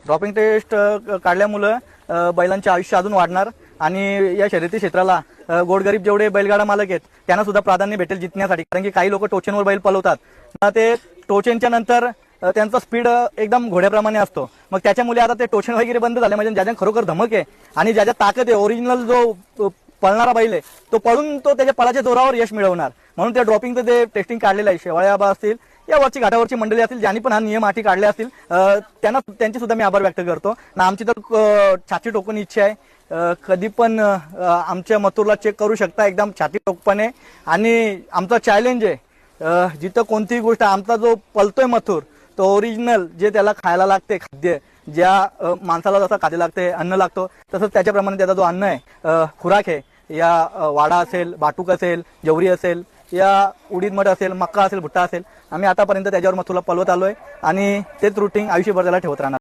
Dropping taste काढल्यामुळं बैलांचे आयुष्य अजून वाढणार आणि या शर्यती क्षेत्राला गोरगरीब जेवढे बैलगाडा मालक आहेत त्यांना सुद्धा प्राधान्य भेटेल जिंकण्यासाठी. कारण की काही लोक टोचनवर बैल पळवतात ना, ते टोचनच्या नंतर त्यांचा स्पीड एकदम घोड्याप्रमाणे असतो. मग त्याच्यामुळे आता ते टोचन वगैरे बंद झाले. म्हणजे ज्याच्या खरोखर धमक आहे आणि ज्याच्या ताकद आहे, ओरिजिनल जो पळणारा बैल आहे तो पळून तो त्याच्या पळाच्या जोरावर यश मिळवणार. म्हणून त्या ड्रॉपिंगचं ते टेस्टिंग काढलेलं आहे. शेवाळ्याबा असतील या वरची घाटावरची मंडळी असतील ज्यांनी पण हा नियम आठी काढले असतील त्यांचे सुद्धा मी आभार व्यक्त करतो ना. आमची तर छाती टोकून इच्छा आहे, कधी पण आमच्या मथुरला चेक करू शकता एकदम छाती टोकपणे. आणि आमचा चॅलेंज आहे, जिथं कोणतीही गोष्ट आमचा जो पलतोय मथुर तो ओरिजिनल जे त्याला खायला लागते खाद्य, ज्या माणसाला जसं खाद्य लागते अन्न लागतो तसंच त्याच्याप्रमाणे त्याचा जो अन्न आहे खुराक आहे, या वाडा असेल, बाटूक असेल, जवरी असेल, या उडीद मठ असेल, मक्का असेल, भुट्टा असेल, आम्ही आतापर्यंत त्याच्यावर मथुरला पलवत आलोय आणि तेच रुटीन आयुष्यभर त्याला ठेवत राहणार.